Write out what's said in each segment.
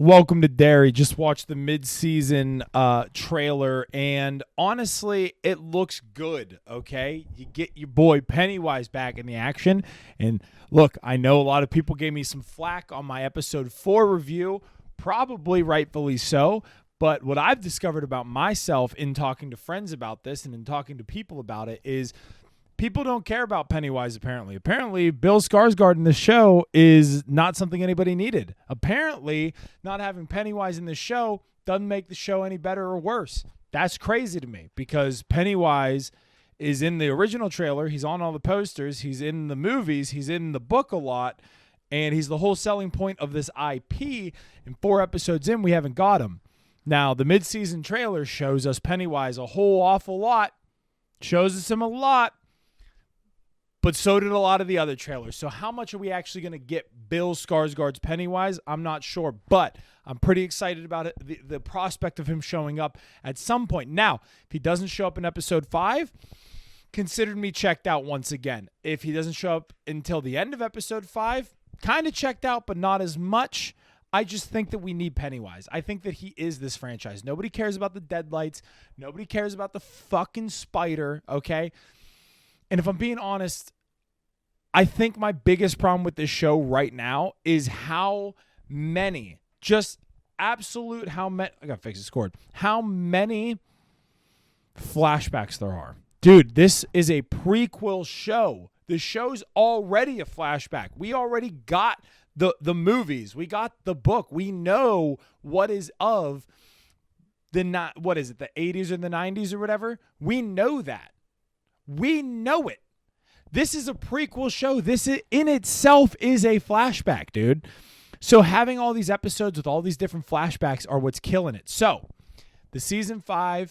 Welcome to Derry. Just watched the mid-season trailer, and honestly, it looks good, okay? You get your boy Pennywise back in the action, and look, I know a lot of people gave me some flack on my episode 4 review, probably rightfully so, but what I've discovered about myself in talking to friends about this and in talking to people about it is people don't care about Pennywise, apparently. Apparently, Bill Skarsgard in the show is not something anybody needed. Apparently, not having Pennywise in the show doesn't make the show any better or worse. That's crazy to me because Pennywise is in the original trailer. He's on all the posters. He's in the movies. He's in the book a lot. And he's the whole selling point of this IP. And 4 episodes in, we haven't got him. Now, the mid-season trailer shows us Pennywise a whole awful lot. Shows us him a lot. But so did a lot of the other trailers. So how much are we actually going to get Bill Skarsgard's Pennywise? I'm not sure, but I'm pretty excited about it. The prospect of him showing up at some point. Now, if he doesn't show up in episode 5, consider me checked out once again. If he doesn't show up until the end of episode 5, kind of checked out, but not as much. I just think that we need Pennywise. I think that he is this franchise. Nobody cares about the Deadlights. Nobody cares about the fucking spider, okay? And if I'm being honest, I think my biggest problem with this show right now is how many, just absolute how many, I gotta fix the score, how many flashbacks there are. Dude, this is a prequel show. The show's already a flashback. We already got the movies. We got the book. We know what is of the 80s or the 90s or whatever. We know that. We know it. This is a prequel show. This in itself is a flashback, dude. So having all these episodes with all these different flashbacks are what's killing it. So the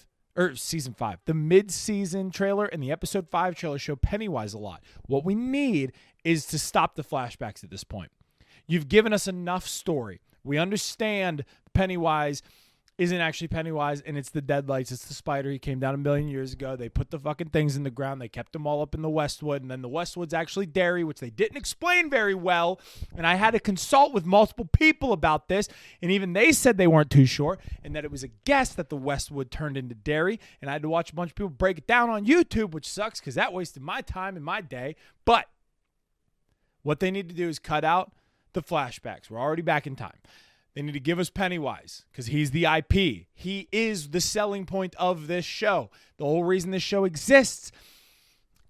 the mid-season trailer and the episode 5 trailer show Pennywise a lot. What we need is to stop the flashbacks at this point. You've given us enough story. We understand Pennywise isn't actually Pennywise, and it's the Deadlights. It's the spider. He came down a million years ago. They put the fucking things in the ground. They kept them all up in the Westwood, and then the Westwood's actually Derry, which they didn't explain very well, and I had to consult with multiple people about this, and even they said they weren't too sure, and that it was a guess that the Westwood turned into Derry, and I had to watch a bunch of people break it down on YouTube, which sucks because that wasted my time and my day, but what they need to do is cut out the flashbacks. We're already back in time. They need to give us Pennywise because he's the IP. He is the selling point of this show. The whole reason this show exists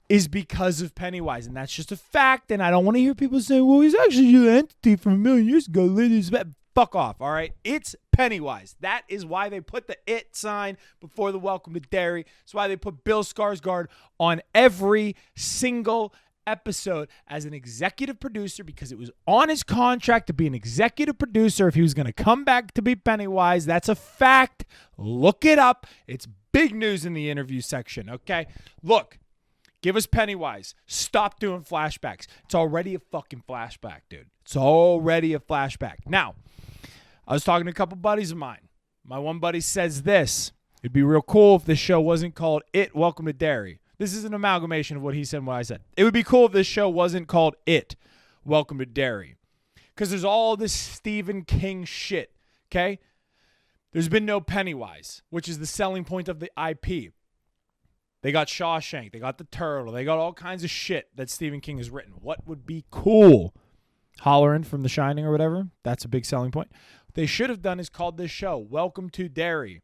is because of Pennywise, and that's just a fact. And I don't want to hear people say, well, he's actually an entity from a million years ago. Fuck off, all right? It's Pennywise. That is why they put the it sign before the welcome to Derry. That's why they put Bill Skarsgard on every single episode as an executive producer because it was on his contract to be an executive producer if he was going to come back to be Pennywise. That's a fact. Look it up. It's big news in the interview section, okay? Look, give us Pennywise. Stop doing flashbacks. It's already a fucking flashback, dude. It's already a flashback. Now, I was talking to a couple buddies of mine. My one buddy says this. It'd be real cool if this show wasn't called It, Welcome to Derry. This is an amalgamation of what he said and what I said. It would be cool if this show wasn't called It, Welcome to Derry. Because there's all this Stephen King shit, okay? There's been no Pennywise, which is the selling point of the IP. They got Shawshank. They got The Turtle. They got all kinds of shit that Stephen King has written. What would be cool? Hollering from The Shining or whatever. That's a big selling point. What they should have done is called this show Welcome to Derry.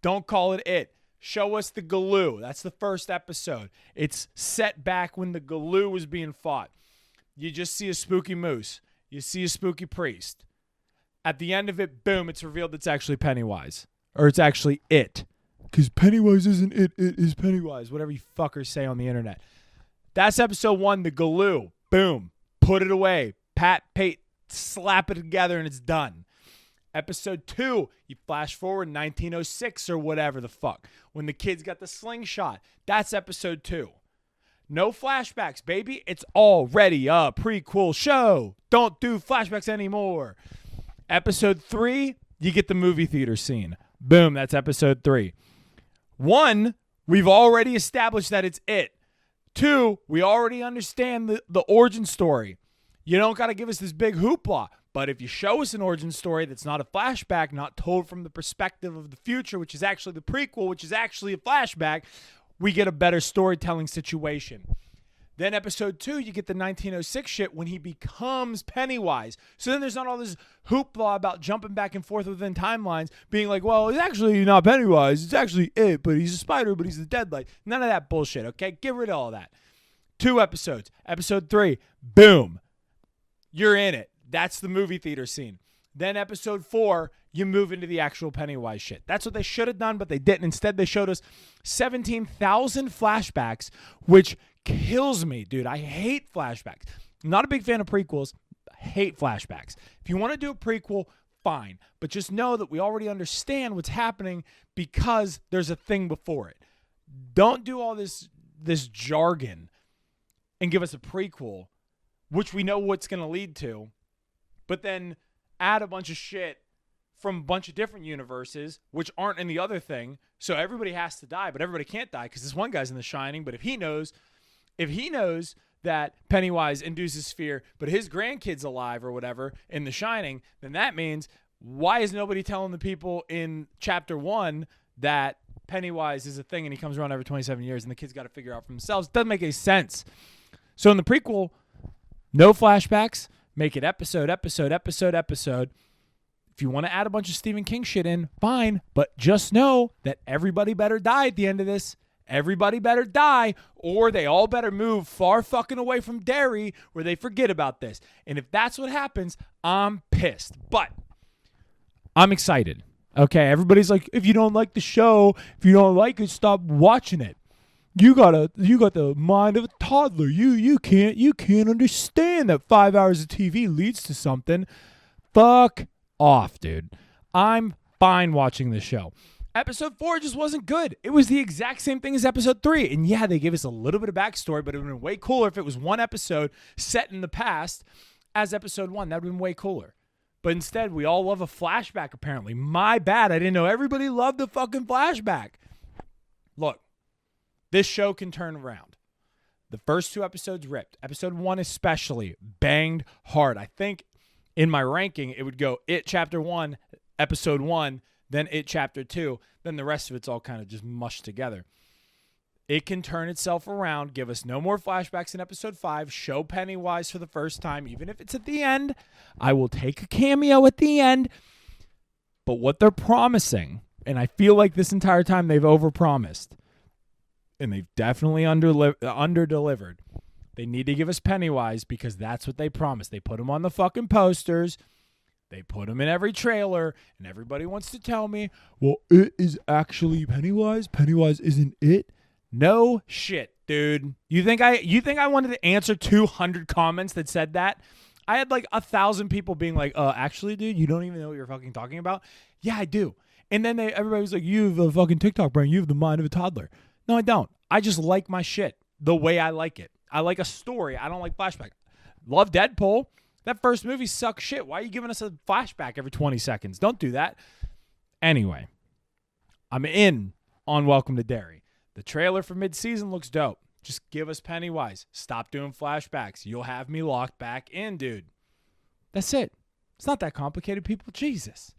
Don't call it It. Show us the Galoo. That's the first episode. It's set back when the Galoo was being fought. You just see a spooky moose. You see a spooky priest. At the end of it, boom, it's revealed it's actually Pennywise. Or it's actually It. Because Pennywise isn't It, It is Pennywise. Whatever you fuckers say on the internet. That's episode 1, the Galoo. Boom. Put it away. Pat, Pate, slap it together and it's done. Episode 2, you flash forward 1906 or whatever the fuck. When the kids got the slingshot. That's episode 2. No flashbacks, baby. It's already a prequel show. Don't do flashbacks anymore. Episode 3, you get the movie theater scene. Boom, that's episode 3. 1, we've already established that it's It. 2, we already understand the origin story. You don't got to give us this big hoopla. But if you show us an origin story that's not a flashback, not told from the perspective of the future, which is actually the prequel, which is actually a flashback, we get a better storytelling situation. Then episode 2, you get the 1906 shit when he becomes Pennywise. So then there's not all this hoopla about jumping back and forth within timelines, being like, well, it's actually not Pennywise. It's actually it, but he's a spider, but he's the Deadlight. None of that bullshit, okay? Get rid of all that. 2 episodes. Episode 3, boom. You're in it. That's the movie theater scene. Then episode 4, you move into the actual Pennywise shit. That's what they should have done, but they didn't. Instead, they showed us 17,000 flashbacks, which kills me, dude. I hate flashbacks. I'm not a big fan of prequels. I hate flashbacks. If you want to do a prequel, fine. But just know that we already understand what's happening because there's a thing before it. Don't do all this jargon and give us a prequel, which we know what's going to lead to, but then add a bunch of shit from a bunch of different universes, which aren't in the other thing. So everybody has to die, but everybody can't die because this one guy's in The Shining. But if he knows that Pennywise induces fear, but his grandkid's alive or whatever in The Shining, then that means why is nobody telling the people in chapter 1 that Pennywise is a thing and he comes around every 27 years and the kids got to figure out for themselves? It doesn't make any sense. So in the prequel, no flashbacks. Make it episode. If you want to add a bunch of Stephen King shit in, fine. But just know that everybody better die at the end of this. Everybody better die, or they all better move far fucking away from Derry where they forget about this. And if that's what happens, I'm pissed. But I'm excited. Okay, everybody's like, if you don't like the show, if you don't like it, stop watching it. You got the mind of a toddler. You can't understand that 5 hours of TV leads to something. Fuck off, dude. I'm fine watching this show. Episode 4 just wasn't good. It was the exact same thing as episode 3. And yeah, they gave us a little bit of backstory, but it would have been way cooler if it was one episode set in the past as episode 1. That would have been way cooler. But instead, we all love a flashback, apparently. My bad. I didn't know everybody loved the fucking flashback. Look. This show can turn around. The first 2 episodes ripped. Episode 1 especially banged hard. I think in my ranking, it would go It Chapter 1, Episode 1, then It Chapter 2. Then the rest of it's all kind of just mushed together. It can turn itself around. Give us no more flashbacks in Episode 5. Show Pennywise for the first time, even if it's at the end. I will take a cameo at the end. But what they're promising, and I feel like this entire time they've overpromised, and they've definitely underdelivered. They need to give us Pennywise because that's what they promised. They put him on the fucking posters. They put him in every trailer, and everybody wants to tell me, well, it is actually Pennywise. Pennywise isn't it. No shit, dude. You think I wanted to answer 200 comments that said that? I had like 1,000 people being like, actually, dude, you don't even know what you're fucking talking about? Yeah, I do. And then everybody was like, you have a fucking TikTok brain. You have the mind of a toddler. No, I don't. I just like my shit the way I like it. I like a story. I don't like flashback. Love Deadpool. That first movie sucks shit. Why are you giving us a flashback every 20 seconds? Don't do that. Anyway, I'm in on Welcome to Derry. The trailer for Mid-Season looks dope. Just give us Pennywise. Stop doing flashbacks. You'll have me locked back in, dude. That's it. It's not that complicated, people. Jesus.